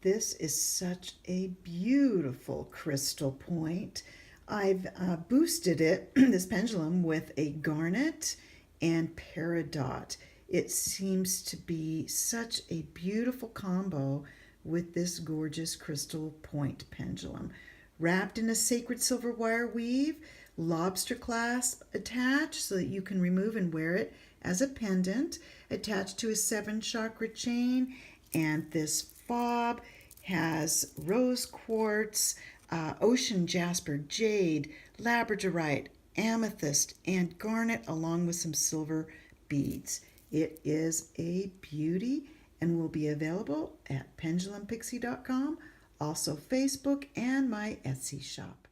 This is such a beautiful crystal point. I've boosted it, this pendulum, with a Garnet and Peridot. It seems to be such a beautiful combo with this gorgeous crystal point pendulum. Wrapped in a sacred silver wire weave, lobster clasp attached so that you can remove and wear it as a pendant, attached to a 7-chakra chain, and this fob has rose quartz, ocean jasper, jade, labradorite, amethyst, and garnet, along with some silver beads. It is a beauty and will be available at pendulumpixie.com, also Facebook, and my Etsy shop.